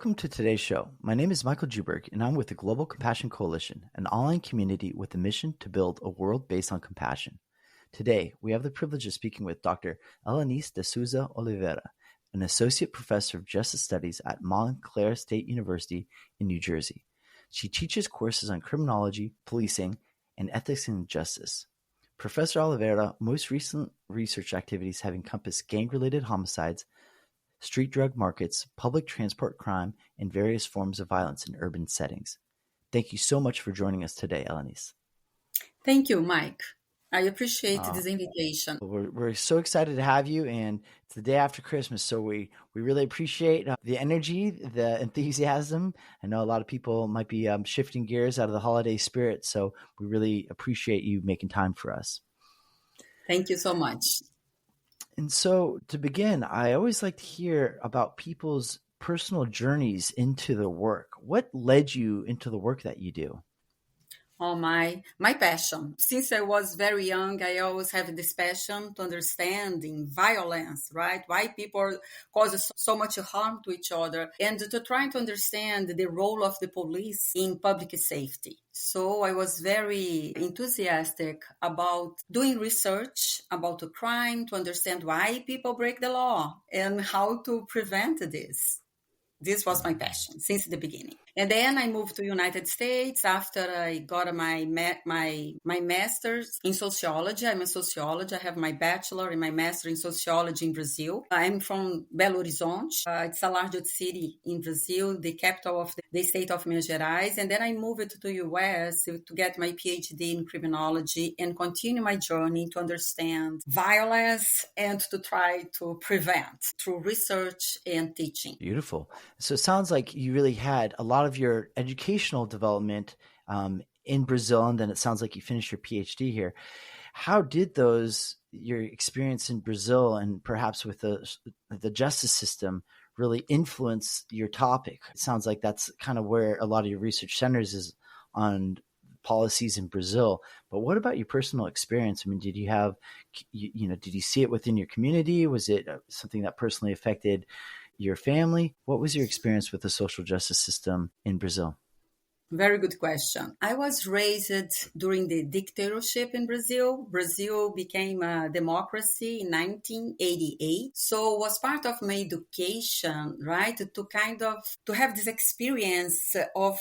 Welcome to today's show. My name is Michael Juberg, and I'm with the Global Compassion Coalition, an online community with a mission to build a world based on compassion. Today, we have the privilege of speaking with Dr. Elenice De Souza Oliveira, an associate professor of justice studies at Montclair State University in New Jersey. She teaches courses on criminology, policing, and ethics and justice. Professor Oliveira's most recent research activities have encompassed gang-related homicides, street drug markets, public transport crime, and various forms of violence in urban settings. Thank you so much for joining us today, Elenice. Thank you, Mike. I appreciate this invitation. We're so excited to have you, and it's the day after Christmas, so we really appreciate the energy, the enthusiasm. I know a lot of people might be shifting gears out of the holiday spirit, so we really appreciate you making time for us. Thank you so much. And so to begin, I always like to hear about people's personal journeys into the work. What led you into the work that you do? Oh, my passion. Since I was very young, I always have this passion to understanding violence, right? Why people cause so much harm to each other, and to try to understand the role of the police in public safety. So I was very enthusiastic about doing research about the crime, to understand why people break the law and how to prevent this. This was my passion since the beginning. And then I moved to the United States after I got my master's in sociology. I'm a sociologist. I have my bachelor and my master in sociology in Brazil. I'm from Belo Horizonte. It's a large city in Brazil, the capital of the state of Minas Gerais. And then I moved to the US to get my PhD in criminology and continue my journey to understand violence and to try to prevent through research and teaching. Beautiful. So it sounds like you really had a lot of your educational development in Brazil, and then it sounds like you finished your PhD here. How did your experience in Brazil and perhaps with the justice system really influence your topic? It sounds like that's kind of where a lot of your research centers is on policies in Brazil. But what about your personal experience? I mean, did you have, did you see it within your community? Was it something that personally affected your family? What was your experience with the social justice system in Brazil? Very good question. I was raised during the dictatorship in Brazil. Brazil became a democracy in 1988. So it was part of my education, right? To have this experience of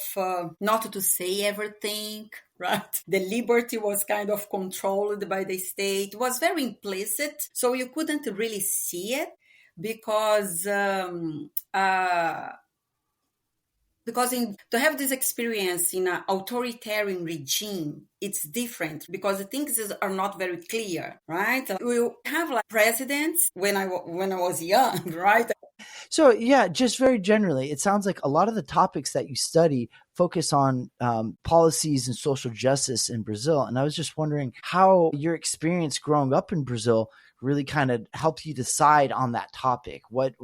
not to say everything, right? The liberty was kind of controlled by the state. It was very implicit. So you couldn't really see it because to have this experience in an authoritarian regime, it's different because things are not very clear, right? We have like presidents when I was young, right? So yeah, just very generally, it sounds like a lot of the topics that you study focus on policies and social justice in Brazil. And I was just wondering how your experience growing up in Brazil really kind of helped you decide on that topic. What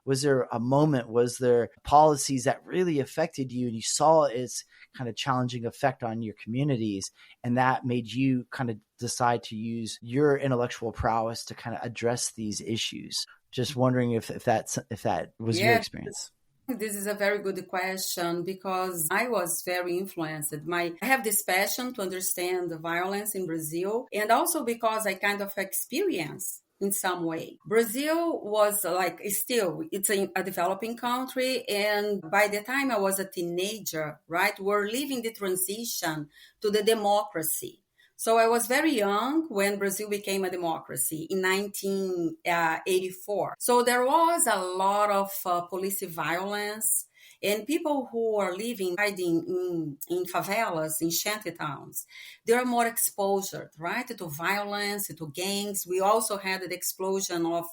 was there a moment? Was there policies that really affected you and you saw its kind of challenging effect on your communities, and that made you kind of decide to use your intellectual prowess to kind of address these issues? Just wondering if that was your experience. This is a very good question because I was very influenced. I have this passion to understand the violence in Brazil, and also because I kind of experience in some way. Brazil was it's a developing country, and by the time I was a teenager, right, we're living the transition to the democracy. So I was very young when Brazil became a democracy in 1984. So there was a lot of police violence, and people who are hiding in favelas, in shanty towns, they are more exposed, right, to violence, to gangs. We also had the explosion of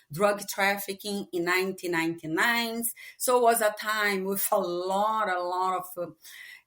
drug trafficking in 1999. So it was a time with a lot of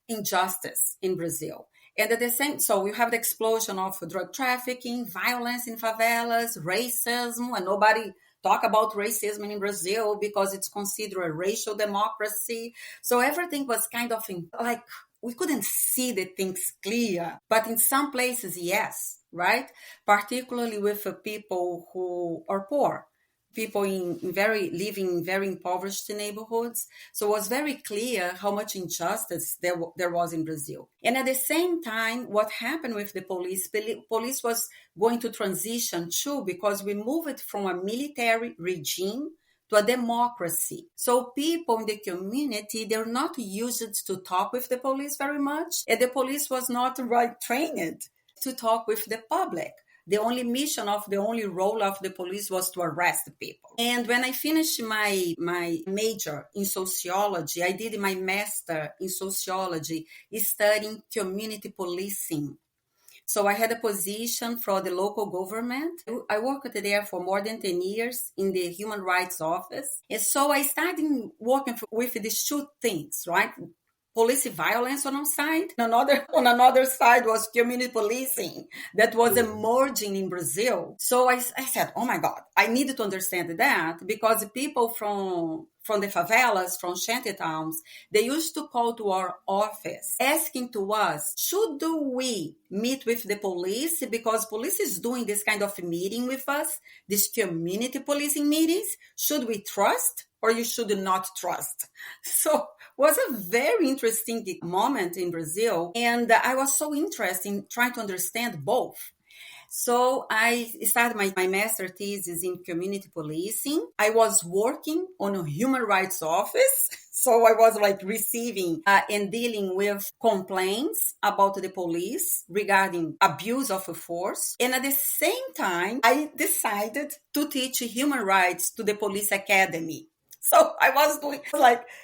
injustice in Brazil. And at the same, so we have the explosion of drug trafficking, violence in favelas, racism, and nobody talk about racism in Brazil because it's considered a racial democracy. So everything was kind of like we couldn't see the things clear, but in some places, yes, right? Particularly with people who are poor, people living in very impoverished neighborhoods. So it was very clear how much injustice there was in Brazil. And at the same time, what happened with the police was going to transition too, because we moved from a military regime to a democracy. So people in the community, they're not used to talk with the police very much. And the police was not trained to talk with the public. The only role of the police was to arrest people. And when I finished my major in sociology, I did my master in sociology, studying community policing. So I had a position for the local government. I worked there for more than 10 years in the Human Rights Office. And so I started working with these two things, right? Police violence on one side. On another side was community policing that was emerging in Brazil. So I said, oh my God, I needed to understand that, because people from the favelas, from shanty towns, they used to call to our office asking to us, should we meet with the police? Because police is doing this kind of meeting with us, these community policing meetings. Should we trust or you should not trust? So was a very interesting moment in Brazil. And I was so interested in trying to understand both. So I started my master thesis in community policing. I was working on a human rights office. So I was receiving and dealing with complaints about the police regarding abuse of force. And at the same time, I decided to teach human rights to the police academy. So I was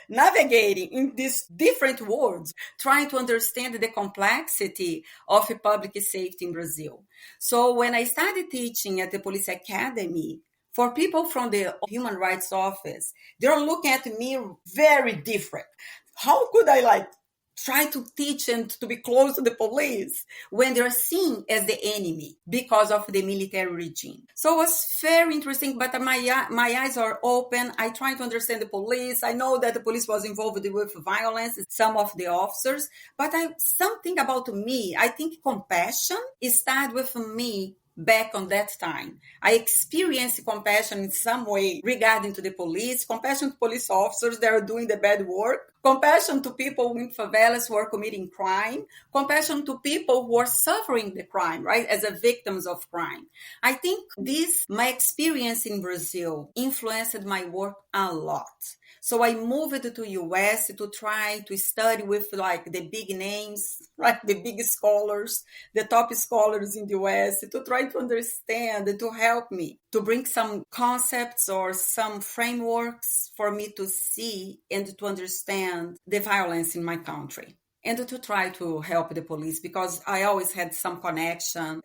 navigating in these different worlds, trying to understand the complexity of public safety in Brazil. So when I started teaching at the police academy, for people from the Human Rights Office, they're looking at me very different. How could I try to teach and to be close to the police when they're seen as the enemy because of the military regime? So it was very interesting, but my eyes are open. I try to understand the police. I know that the police was involved with violence, some of the officers, but something about me, I think compassion started with me back on that time. I experienced compassion in some way regarding to the police, compassion to police officers that are doing the bad work, compassion to people in favelas who are committing crime, compassion to people who are suffering the crime, right, as a victims of crime. I think my experience in Brazil influenced my work a lot. So I moved to US to try to study with the big names, right? The big scholars, the top scholars in the US, to try to understand, to help me, to bring some concepts or some frameworks for me to see and to understand the violence in my country. And to try to help the police, because I always had some connection.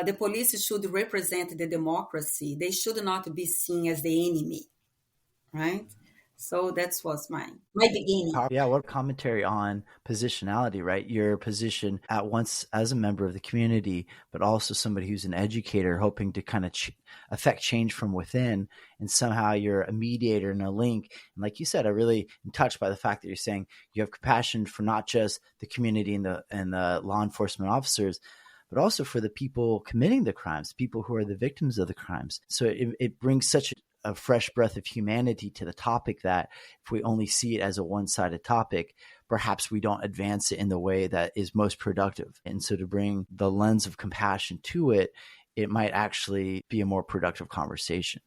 The police should represent the democracy. They should not be seen as the enemy, right? So that was my beginning. Yeah, what commentary on positionality, right? Your position at once as a member of the community, but also somebody who's an educator hoping to kind of affect change from within. And somehow you're a mediator and a link. And like you said, I really am touched by the fact that you're saying you have compassion for not just the community and the law enforcement officers, but also for the people committing the crimes, people who are the victims of the crimes. So it brings such a fresh breath of humanity to the topic that if we only see it as a one-sided topic, perhaps we don't advance it in the way that is most productive. And so to bring the lens of compassion to it, it might actually be a more productive conversation.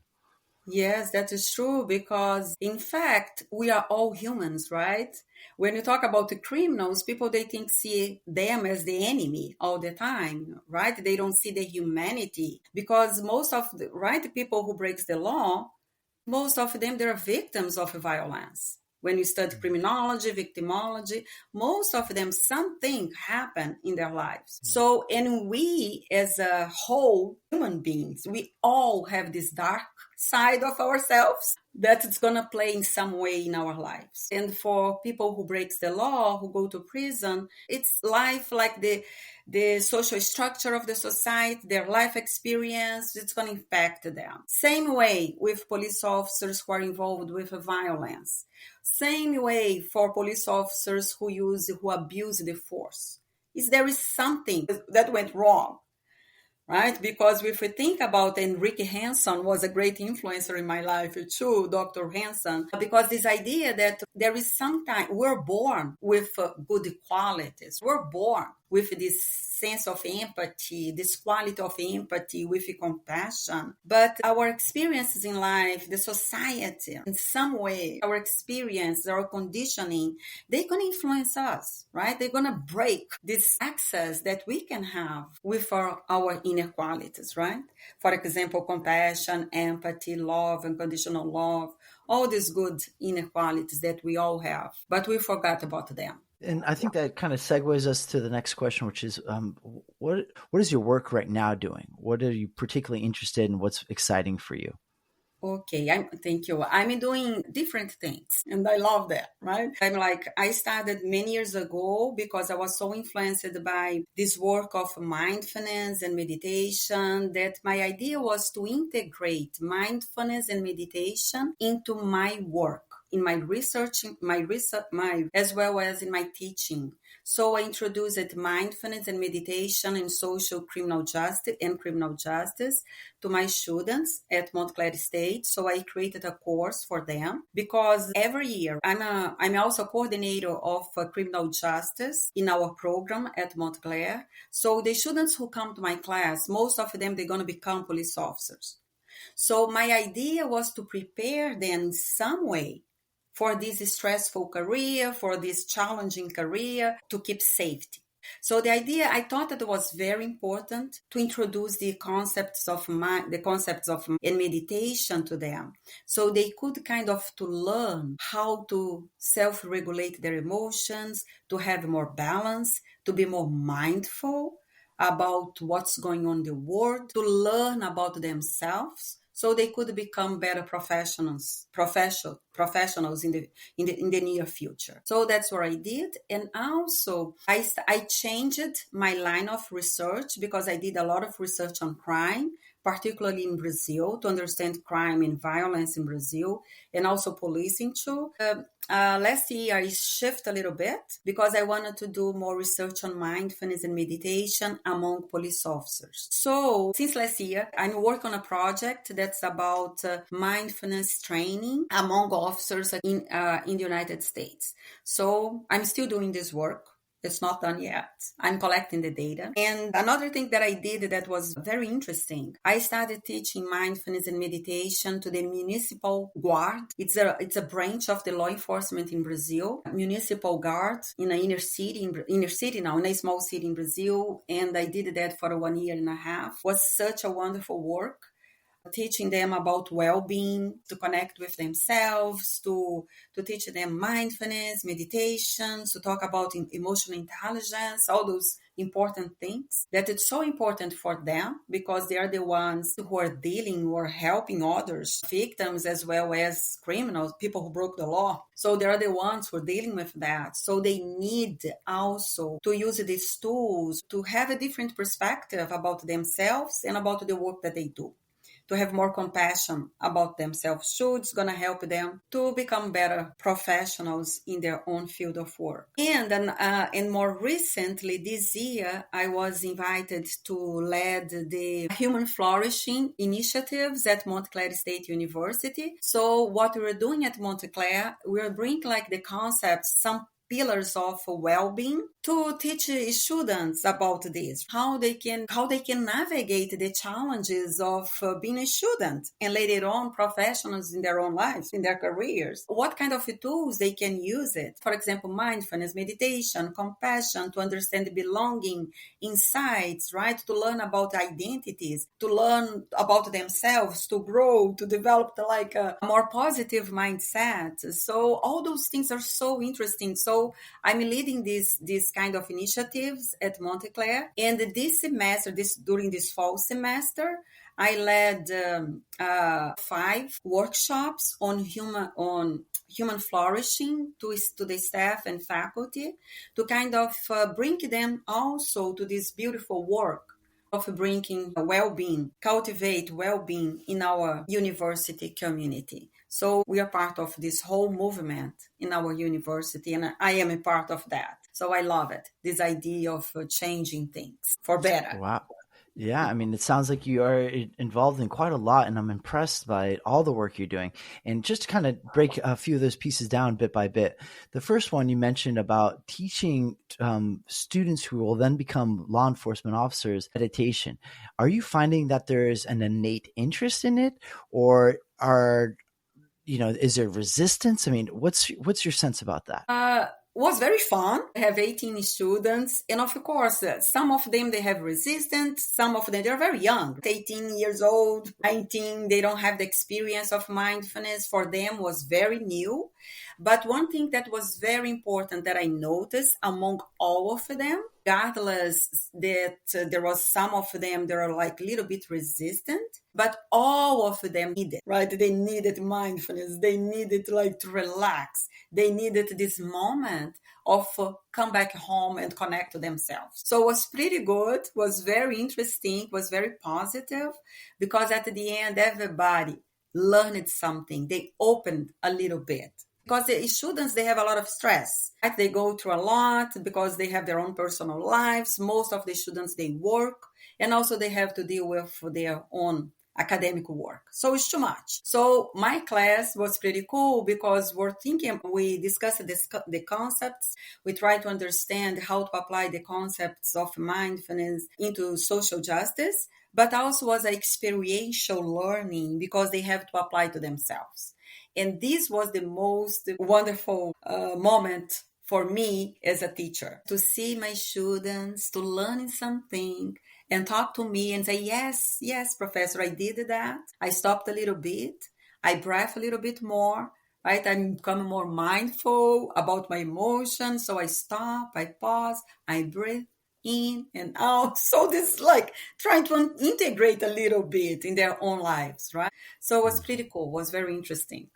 Yes, that is true, because in fact, we are all humans, right? When you talk about the criminals, people, they see them as the enemy all the time, right? They don't see the humanity, because most of the people who breaks the law, most of them, they're victims of violence. When you study criminology, victimology, most of them, something happened in their lives. So, and we as a whole human beings, we all have this dark side of ourselves that it's going to play in some way in our lives. And for people who breaks the law, who go to prison, it's life like the social structure of the society, their life experience, it's going to impact them. Same way with police officers who are involved with violence. Same way for police officers who abuse the force. There is something that went wrong, right? Because if we think about Enrique Hansen was a great influencer in my life too, Dr. Hansen, because this idea that there is sometimes we're born with good qualities. We're born with this sense of empathy, this quality of empathy, with compassion. But our experiences in life, the society, in some way, our experience, our conditioning, they're going to influence us, right? They're going to break this access that we can have with our inner qualities, right? For example, compassion, empathy, love, unconditional love, all these good inner qualities that we all have, but we forgot about them. And I think that kind of segues us to the next question, which is, what is your work right now doing? What are you particularly interested in? What's exciting for you? Okay, thank you. I'm doing different things and I love that, right? I started many years ago because I was so influenced by this work of mindfulness and meditation that my idea was to integrate mindfulness and meditation into my work, in my research, as well as in my teaching. So I introduced mindfulness and meditation in social criminal justice to my students at Montclair State. So I created a course for them because every year I'm also coordinator of criminal justice in our program at Montclair. So the students who come to my class, most of them, they're going to become police officers. So my idea was to prepare them in some way for this stressful career, for this challenging career, to keep safety. So the idea, I thought that it was very important to introduce the concepts of and meditation to them, so they could kind of to learn how to self-regulate their emotions, to have more balance, to be more mindful about what's going on in the world, to learn about themselves, so they could become better professionals in the near future. So that's what I did. And also I changed my line of research because I did a lot of research on crime, particularly in Brazil, to understand crime and violence in Brazil, and also policing too. Last year, I shifted a little bit because I wanted to do more research on mindfulness and meditation among police officers. So since last year, I'm working on a project that's about mindfulness training among officers in the United States. So I'm still doing this work. It's not done yet. I'm collecting the data. And another thing that I did that was very interesting, I started teaching mindfulness and meditation to the municipal guard. It's a branch of the law enforcement in Brazil. Municipal guard in an in a small city in Brazil. And I did that for 1 year and a half. It was such a wonderful work, teaching them about well-being, to connect with themselves, to teach them mindfulness, meditation, to talk about emotional intelligence, all those important things that it's so important for them because they are the ones who are dealing or helping others, victims as well as criminals, people who broke the law. So they are the ones who are dealing with that. So they need also to use these tools to have a different perspective about themselves and about the work that they do, to have more compassion about themselves too. It's going to help them to become better professionals in their own field of work. And more recently, this year, I was invited to lead the Human Flourishing initiatives at Montclair State University. So what we're doing at Montclair, we're bringing like the concepts, some pillars of well-being, to teach students about this, how they can navigate the challenges of being a student and later on professionals in their own lives, in their careers. What kind of tools they can use it? For example, mindfulness, meditation, compassion, to understand belonging, insights, right? To learn about identities, to learn about themselves, to grow, to develop like a more positive mindset. So all those things are so interesting. So I'm leading these kind of initiatives at Montclair. And during this fall semester, I led 5 workshops on human flourishing to the staff and faculty, to kind of bring them also to this beautiful work of bringing well-being, cultivate well-being in our university community. So we are part of this whole movement in our university, and I am a part of that. So I love it, this idea of changing things for better. Wow. Yeah, I mean, it sounds like you are involved in quite a lot, and I'm impressed by all the work you're doing. And just to kind of break a few of those pieces down bit by bit, the first one you mentioned about teaching students who will then become law enforcement officers meditation. Are you finding that there is an innate interest in it, or is there resistance? I mean, what's your sense about that? Was very fun. I have 18 students, and of course, some of them they have resistance, some of them they're very young, 18 years old, 19, they don't have the experience of mindfulness. For them was very new. But one thing that was very important that I noticed among all of them, regardless that there was some of them that are like a little bit resistant, but all of them needed, right? They needed mindfulness. They needed like to relax. They needed this moment of come back home and connect to themselves. So it was pretty good, was very interesting, was very positive, because at the end, everybody learned something. They opened a little bit. Because the students, they have a lot of stress. Right? They go through a lot because they have their own personal lives. Most of the students, they work, and also they have to deal with their own academic work. So it's too much. So my class was pretty cool because we discussed the concepts. We try to understand how to apply the concepts of mindfulness into social justice, but also was an experiential learning because they have to apply to themselves. And this was the most wonderful moment for me as a teacher, to see my students to learn something and talk to me and say, yes, professor, I did that. I stopped a little bit. I breathed a little bit more, right? I'm becoming more mindful about my emotions. So I stop, I pause, I breathe in and out. So this like trying to integrate a little bit in their own lives, right? So it was pretty cool. It was very interesting.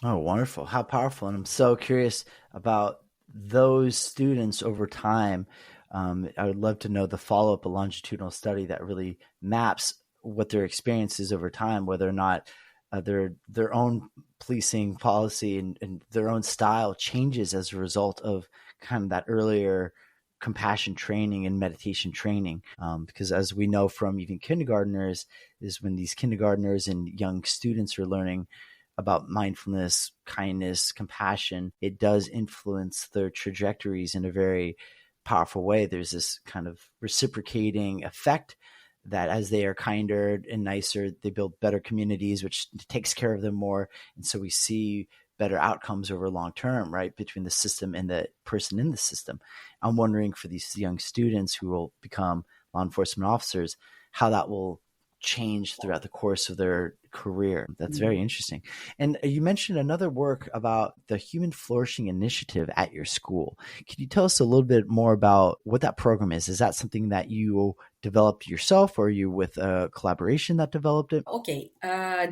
Oh, wonderful. How powerful. And I'm so curious about those students over time. I would love to know the follow-up, a longitudinal study that really maps what their experience is over time, whether or not their own policing policy and their own style changes as a result of kind of that earlier compassion training and meditation training. Because as we know from even kindergartners, is when these kindergartners and young students are learning about mindfulness, kindness, compassion, it does influence their trajectories in a very powerful way. There's this kind of reciprocating effect that as they are kinder and nicer, they build better communities, which takes care of them more. And so we see better outcomes over long term, right, between the system and the person in the system. I'm wondering for these young students who will become law enforcement officers, how that will change throughout the course of their career. That's very interesting. And you mentioned another work about the Human Flourishing Initiative at your school. Can you tell us a little bit more about what that program is? Is that something that you developed yourself, or are you with a collaboration that developed it? Okay.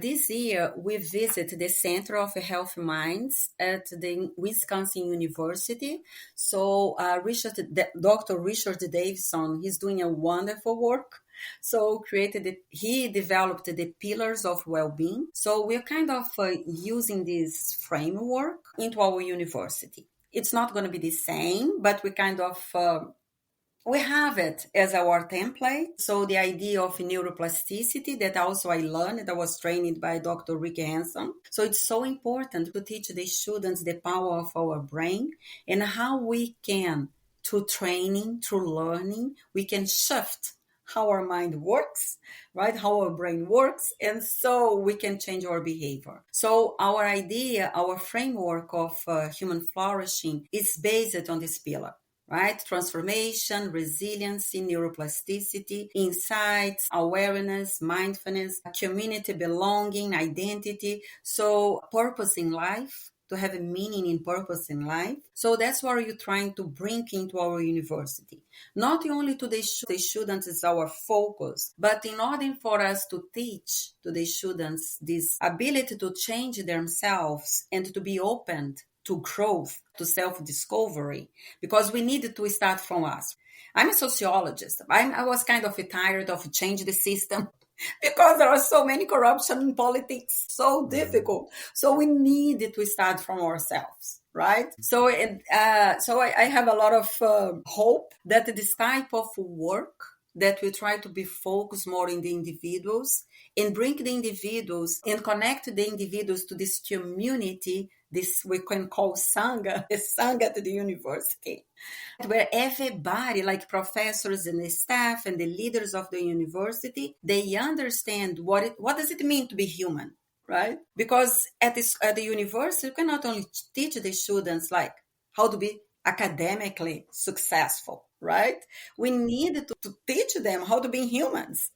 This year, we visit the Center of Health Minds at the Wisconsin University. So Dr. Richard Davison, he's doing a wonderful work. So he developed the pillars of well-being. So we're kind of using this framework into our university. It's not going to be the same, but we have it as our template. So the idea of neuroplasticity that also I learned, that was trained by Dr. Rick Hanson. So it's so important to teach the students the power of our brain and how we can, through training, through learning, we can shift how our mind works, right? How our brain works. And so we can change our behavior. So our idea, our framework of human flourishing is based on this pillar, right? Transformation, resiliency, neuroplasticity, insights, awareness, mindfulness, community belonging, identity. So purpose in life, to have a meaning and purpose in life. So that's what you're trying to bring into our university. Not only to the students is our focus, but in order for us to teach to the students this ability to change themselves and to be open to growth, to self-discovery, because we need to start from us. I'm a sociologist. I was kind of tired of change the system because there are so many corruption in politics, so difficult. So we need to start from ourselves, right? So I have a lot of hope that this type of work that we try to be focused more in the individuals and bring the individuals and connect the individuals to this community, this we can call Sangha, the Sangha to the university, where everybody, like professors and the staff and the leaders of the university, they understand what does it mean to be human, right? Because at the university, you can not only teach the students like how to be academically successful, right? We need to teach them how to be humans,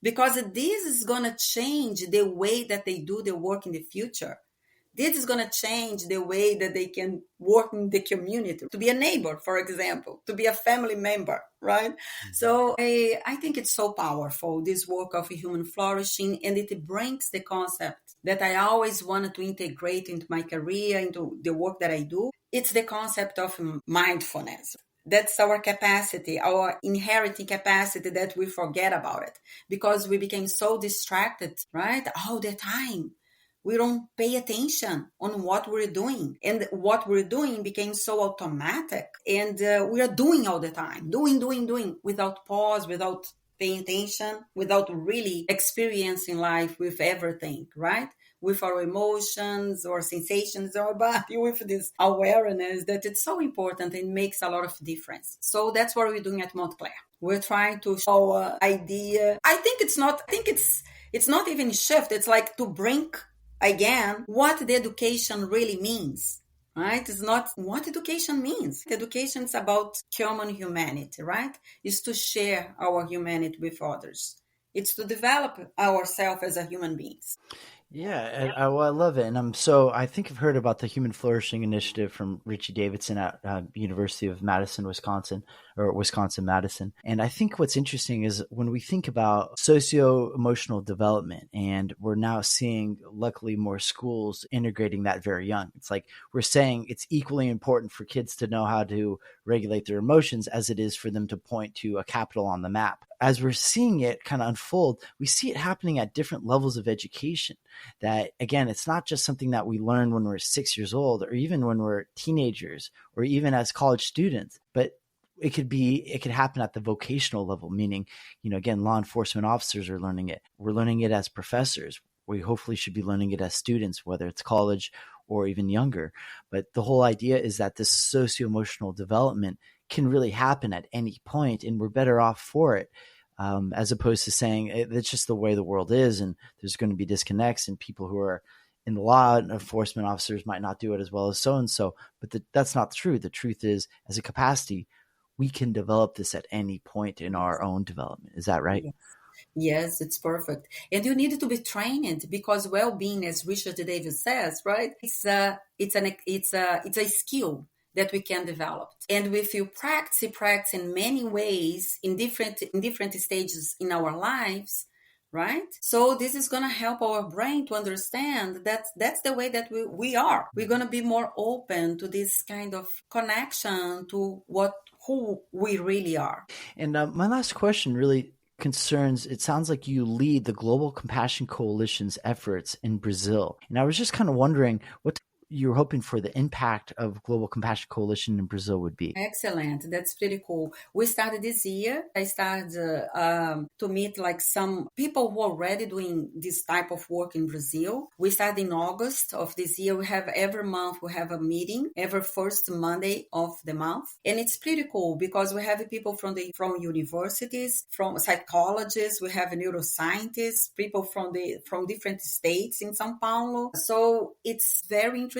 because this is going to change the way that they do their work in the future. This is going to change the way that they can work in the community, to be a neighbor, for example, to be a family member, right? Mm-hmm. So I think it's so powerful, this work of human flourishing, and it brings the concept that I always wanted to integrate into my career, into the work that I do. It's the concept of mindfulness. That's our capacity, our inheriting capacity, that we forget about it because we became so distracted, right? All the time. We don't pay attention on what we're doing. And what we're doing became so automatic. And we are doing all the time, doing, without pause, without paying attention, without really experiencing life with everything, right? With our emotions or sensations, our body, with this awareness that it's so important and makes a lot of difference. So that's what we're doing at Montclair. We're trying to show an idea. I think it's not even shift. It's like to bring again what the education really means, right? It's not what education means. Education is about common humanity, right? It's to share our humanity with others. It's to develop ourselves as a human beings. Yeah, and I love it. And I think I've heard about the Human Flourishing Initiative from Richie Davidson at University of Madison, Wisconsin, or Wisconsin-Madison. And I think what's interesting is when we think about socio-emotional development, and we're now seeing, luckily, more schools integrating that very young. It's like we're saying it's equally important for kids to know how to regulate their emotions as it is for them to point to a capital on the map. As we're seeing it kind of unfold, we see it happening at different levels of education. That, again, it's not just something that we learn when we're 6 years old or even when we're teenagers or even as college students, but it could happen at the vocational level, meaning, again, law enforcement officers are learning it. We're learning it as professors. We hopefully should be learning it as students, whether it's college or even younger. But the whole idea is that this socio-emotional development can really happen at any point, and we're better off for it, as opposed to saying it's just the way the world is and there's going to be disconnects and people who are in the law enforcement officers might not do it as well as so-and-so. But that's not true. The truth is, as a capacity, we can develop this at any point in our own development. Is that right? Yes, it's perfect. And you need to be trained, because well-being, as Richard Davis says, right? It's a skill that we can develop. And if you practice in many ways in different stages in our lives, right? So this is going to help our brain to understand that that's the way that we are. We're going to be more open to this kind of connection to who we really are. And my last question really concerns, it sounds like you lead the Global Compassion Coalition's efforts in Brazil. And I was just kind of wondering what you're hoping for the impact of Global Compassion Coalition in Brazil would be. Excellent. That's pretty cool. We started this year. I started to meet like some people who are already doing this type of work in Brazil. We started in August of this year. We have every month, we have a meeting every first Monday of the month. And it's pretty cool because we have people from universities, from psychologists, we have neuroscientists, people from different states in São Paulo. So it's very interesting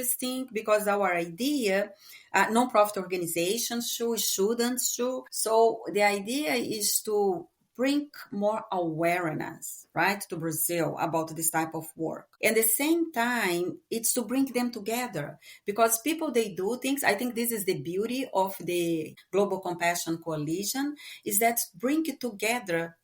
because our idea, non-profit organizations too, students too. So the idea is to bring more awareness, right, to Brazil about this type of work. And at the same time, it's to bring them together because people, they do things. I think this is the beauty of the Global Compassion Coalition, is that bring it together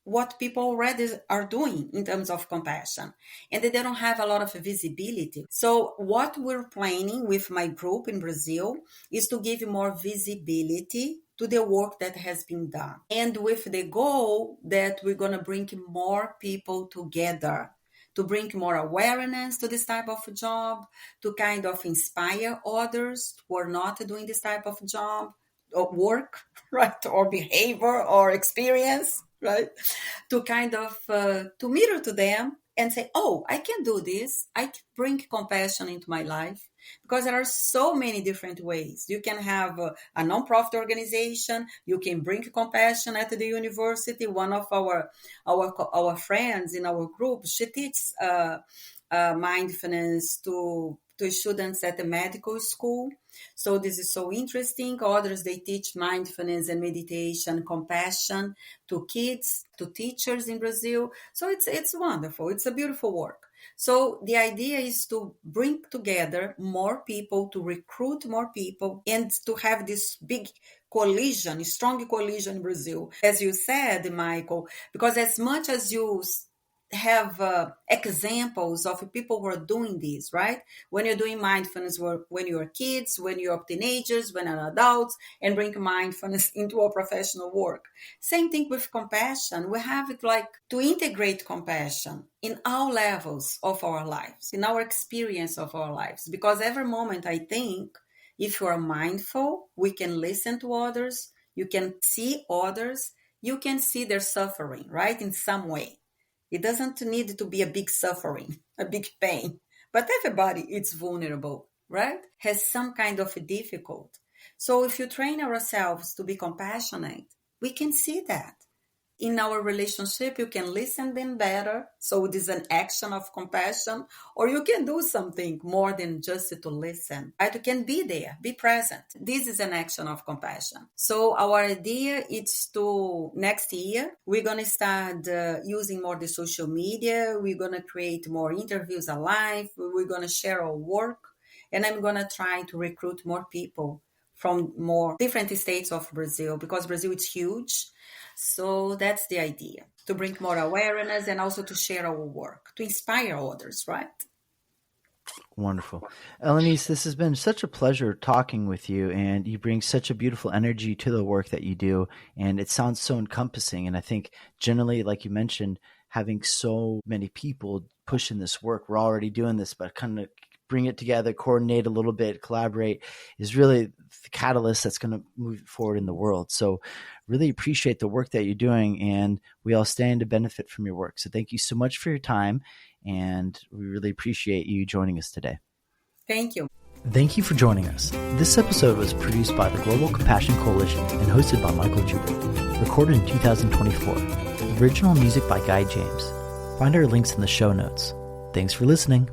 what people already are doing in terms of compassion, and they don't have a lot of visibility. So what we're planning with my group in Brazil is to give more visibility to the work that has been done, and with the goal that we're going to bring more people together, to bring more awareness to this type of job, to kind of inspire others who are not doing this type of job, work, right, or behavior or experience, right, to kind of to mirror to them and say, oh, I can do this. I can bring compassion into my life, because there are so many different ways. You can have a nonprofit organization. You can bring compassion at the university. One of our friends in our group, she teaches mindfulness to students at the medical school. So this is so interesting. Others, they teach mindfulness and meditation, compassion to kids, to teachers in Brazil. So it's wonderful. It's a beautiful work. So the idea is to bring together more people, to recruit more people, and to have this big coalition, strong coalition in Brazil. As you said, Michael, because as much as you have examples of people who are doing this, right? When you're doing mindfulness work, when you're kids, when you're teenagers, when you're adults, and bring mindfulness into our professional work. Same thing with compassion. We have it like to integrate compassion in all levels of our lives, in our experience of our lives. Because every moment, I think, if you are mindful, we can listen to others, you can see others, you can see their suffering, right? In some way. It doesn't need to be a big suffering, a big pain, but everybody is vulnerable, right? Has some kind of difficulty. So if you train ourselves to be compassionate, we can see that. In our relationship, you can listen them better. So it is an action of compassion, or you can do something more than just to listen. Right? You can be there, be present. This is an action of compassion. So our idea is to, next year, we're going to start using more the social media. We're going to create more interviews alive. We're going to share our work. And I'm going to try to recruit more people from more different states of Brazil, because Brazil is huge. So that's the idea, to bring more awareness and also to share our work, to inspire others, right? Wonderful. Elenice, this has been such a pleasure talking with you, and you bring such a beautiful energy to the work that you do, and it sounds so encompassing. And I think generally, like you mentioned, having so many people pushing this work, we're already doing this, but kind of bring it together, coordinate a little bit, collaborate is really the catalyst that's going to move forward in the world. So really appreciate the work that you're doing, and we all stand to benefit from your work. So thank you so much for your time, and we really appreciate you joining us today. Thank you. Thank you for joining us. This episode was produced by the Global Compassion Coalition and hosted by Michael Juber. Recorded in 2024. Original music by Guy James. Find our links in the show notes. Thanks for listening.